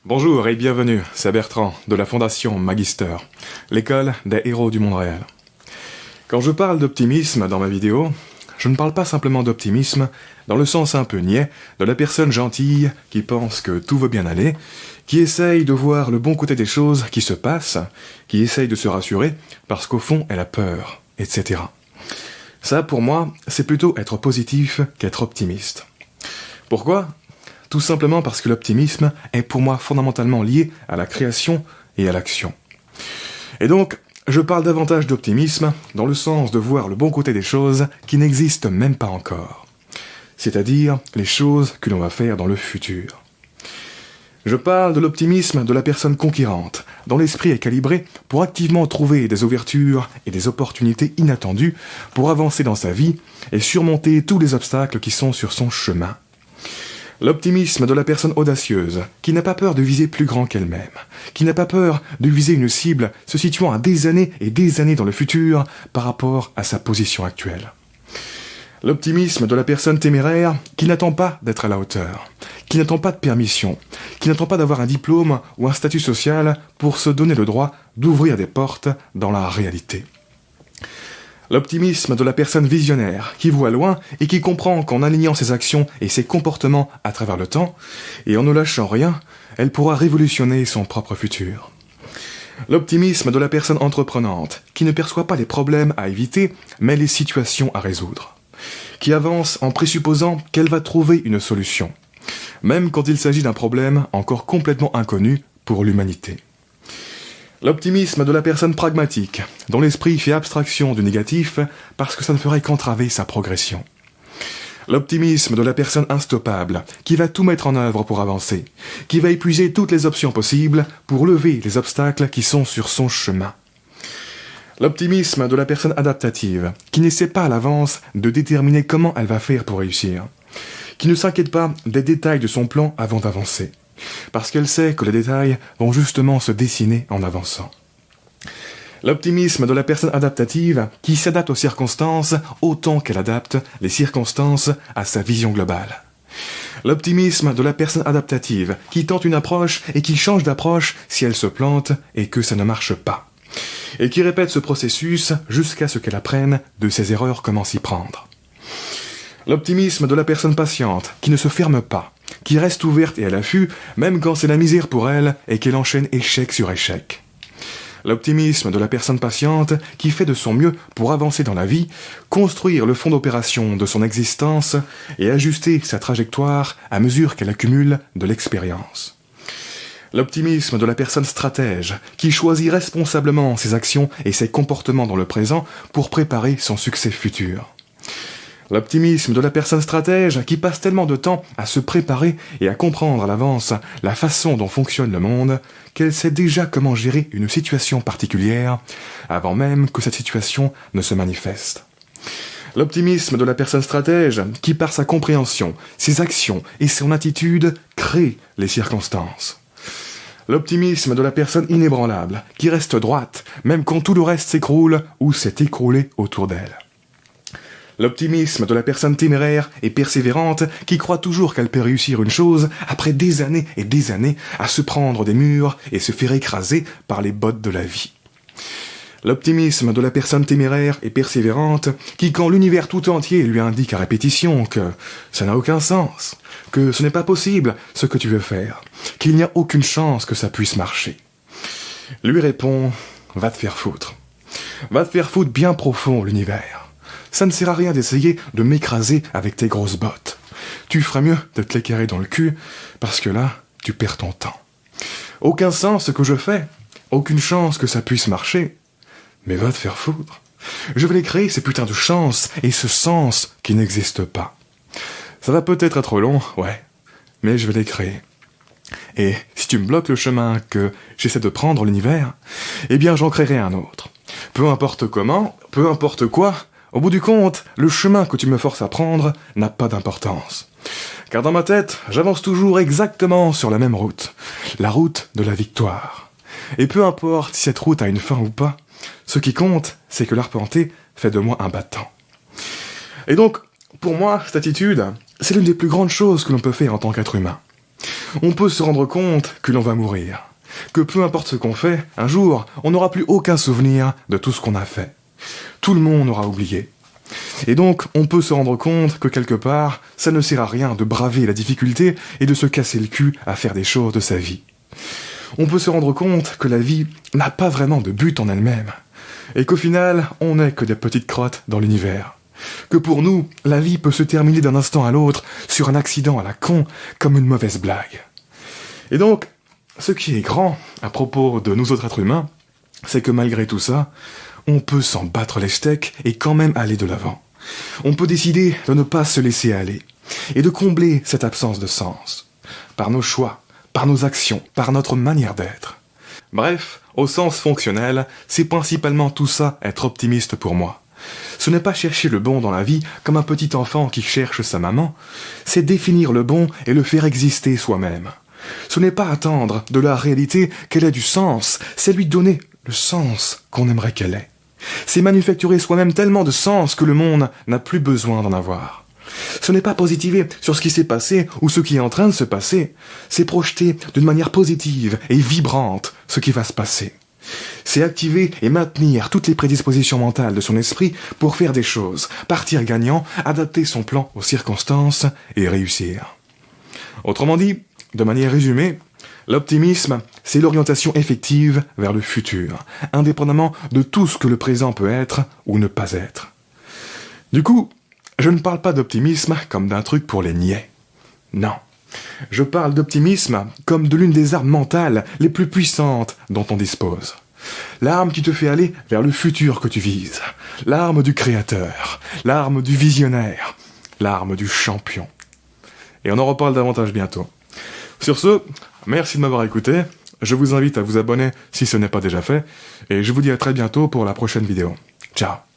Bonjour et bienvenue, c'est Bertrand de la Fondation Magister, l'école des héros du monde réel. Quand je parle d'optimisme dans ma vidéo, je ne parle pas simplement d'optimisme dans le sens un peu niais de la personne gentille qui pense que tout va bien aller, qui essaye de voir le bon côté des choses qui se passent, qui essaye de se rassurer parce qu'au fond elle a peur, etc. Ça pour moi, c'est plutôt être positif qu'être optimiste. Pourquoi ? Tout simplement parce que l'optimisme est pour moi fondamentalement lié à la création et à l'action. Et donc, je parle davantage d'optimisme dans le sens de voir le bon côté des choses qui n'existent même pas encore. C'est-à-dire les choses que l'on va faire dans le futur. Je parle de l'optimisme de la personne conquérante, dont l'esprit est calibré pour activement trouver des ouvertures et des opportunités inattendues pour avancer dans sa vie et surmonter tous les obstacles qui sont sur son chemin. L'optimisme de la personne audacieuse, qui n'a pas peur de viser plus grand qu'elle-même, qui n'a pas peur de viser une cible se situant à des années et des années dans le futur par rapport à sa position actuelle. L'optimisme de la personne téméraire qui n'attend pas d'être à la hauteur, qui n'attend pas de permission, qui n'attend pas d'avoir un diplôme ou un statut social pour se donner le droit d'ouvrir des portes dans la réalité. L'optimisme de la personne visionnaire, qui voit loin et qui comprend qu'en alignant ses actions et ses comportements à travers le temps, et en ne lâchant rien, elle pourra révolutionner son propre futur. L'optimisme de la personne entreprenante, qui ne perçoit pas les problèmes à éviter, mais les situations à résoudre. Qui avance en présupposant qu'elle va trouver une solution, même quand il s'agit d'un problème encore complètement inconnu pour l'humanité. L'optimisme de la personne pragmatique, dont l'esprit fait abstraction du négatif parce que ça ne ferait qu'entraver sa progression. L'optimisme de la personne instoppable, qui va tout mettre en œuvre pour avancer, qui va épuiser toutes les options possibles pour lever les obstacles qui sont sur son chemin. L'optimisme de la personne adaptative, qui n'essaie pas à l'avance de déterminer comment elle va faire pour réussir, qui ne s'inquiète pas des détails de son plan avant d'avancer. Parce qu'elle sait que les détails vont justement se dessiner en avançant. L'optimisme de la personne adaptative qui s'adapte aux circonstances autant qu'elle adapte les circonstances à sa vision globale. L'optimisme de la personne adaptative qui tente une approche et qui change d'approche si elle se plante et que ça ne marche pas. Et qui répète ce processus jusqu'à ce qu'elle apprenne de ses erreurs comment s'y prendre. L'optimisme de la personne patiente qui ne se ferme pas, qui reste ouverte et à l'affût, même quand c'est la misère pour elle et qu'elle enchaîne échec sur échec. L'optimisme de la personne patiente qui fait de son mieux pour avancer dans la vie, construire le fond d'opération de son existence et ajuster sa trajectoire à mesure qu'elle accumule de l'expérience. L'optimisme de la personne stratège qui choisit responsablement ses actions et ses comportements dans le présent pour préparer son succès futur. L'optimisme de la personne stratège qui passe tellement de temps à se préparer et à comprendre à l'avance la façon dont fonctionne le monde qu'elle sait déjà comment gérer une situation particulière avant même que cette situation ne se manifeste. L'optimisme de la personne stratège qui par sa compréhension, ses actions et son attitude crée les circonstances. L'optimisme de la personne inébranlable qui reste droite même quand tout le reste s'écroule ou s'est écroulé autour d'elle. L'optimisme de la personne téméraire et persévérante qui croit toujours qu'elle peut réussir une chose après des années et des années à se prendre des murs et se faire écraser par les bottes de la vie. L'optimisme de la personne téméraire et persévérante qui, quand l'univers tout entier lui indique à répétition que ça n'a aucun sens, que ce n'est pas possible ce que tu veux faire, qu'il n'y a aucune chance que ça puisse marcher, lui répond « Va te faire foutre. Va te faire foutre bien profond l'univers. Ça ne sert à rien d'essayer de m'écraser avec tes grosses bottes. Tu ferais mieux de te les carrer dans le cul, parce que là, tu perds ton temps. Aucun sens ce que je fais, aucune chance que ça puisse marcher, mais va te faire foutre. Je vais les créer, ces putains de chances et ce sens qui n'existe pas. Ça va peut-être être long, ouais, mais je vais les créer. Et si tu me bloques le chemin que j'essaie de prendre l'univers, eh bien j'en créerai un autre. Peu importe comment, peu importe quoi, au bout du compte, le chemin que tu me forces à prendre n'a pas d'importance. Car dans ma tête, j'avance toujours exactement sur la même route. La route de la victoire. Et peu importe si cette route a une fin ou pas, ce qui compte, c'est que l'arpenter fait de moi un battant. Et donc, pour moi, cette attitude, c'est l'une des plus grandes choses que l'on peut faire en tant qu'être humain. On peut se rendre compte que l'on va mourir, que peu importe ce qu'on fait, un jour, on n'aura plus aucun souvenir de tout ce qu'on a fait. Tout le monde aura oublié. Et donc, on peut se rendre compte que quelque part, ça ne sert à rien de braver la difficulté et de se casser le cul à faire des choses de sa vie. On peut se rendre compte que la vie n'a pas vraiment de but en elle-même, et qu'au final, on n'est que des petites crottes dans l'univers. Que pour nous, la vie peut se terminer d'un instant à l'autre sur un accident à la con, comme une mauvaise blague. Et donc, ce qui est grand à propos de nous autres êtres humains, c'est que malgré tout ça, on peut s'en battre les steaks et quand même aller de l'avant. On peut décider de ne pas se laisser aller, et de combler cette absence de sens, par nos choix, par nos actions, par notre manière d'être. Bref, au sens fonctionnel, c'est principalement tout ça être optimiste pour moi. Ce n'est pas chercher le bon dans la vie comme un petit enfant qui cherche sa maman, c'est définir le bon et le faire exister soi-même. Ce n'est pas attendre de la réalité qu'elle ait du sens, c'est lui donner le sens qu'on aimerait qu'elle ait. C'est manufacturer soi-même tellement de sens que le monde n'a plus besoin d'en avoir. Ce n'est pas positiver sur ce qui s'est passé ou ce qui est en train de se passer, c'est projeter d'une manière positive et vibrante ce qui va se passer. C'est activer et maintenir toutes les prédispositions mentales de son esprit pour faire des choses, partir gagnant, adapter son plan aux circonstances et réussir. Autrement dit, de manière résumée, l'optimisme, c'est l'orientation effective vers le futur, indépendamment de tout ce que le présent peut être ou ne pas être. Du coup, je ne parle pas d'optimisme comme d'un truc pour les niais. Non. Je parle d'optimisme comme de l'une des armes mentales les plus puissantes dont on dispose. L'arme qui te fait aller vers le futur que tu vises. L'arme du créateur. L'arme du visionnaire. L'arme du champion. Et on en reparle davantage bientôt. Sur ce, merci de m'avoir écouté. Je vous invite à vous abonner si ce n'est pas déjà fait. Et je vous dis à très bientôt pour la prochaine vidéo. Ciao.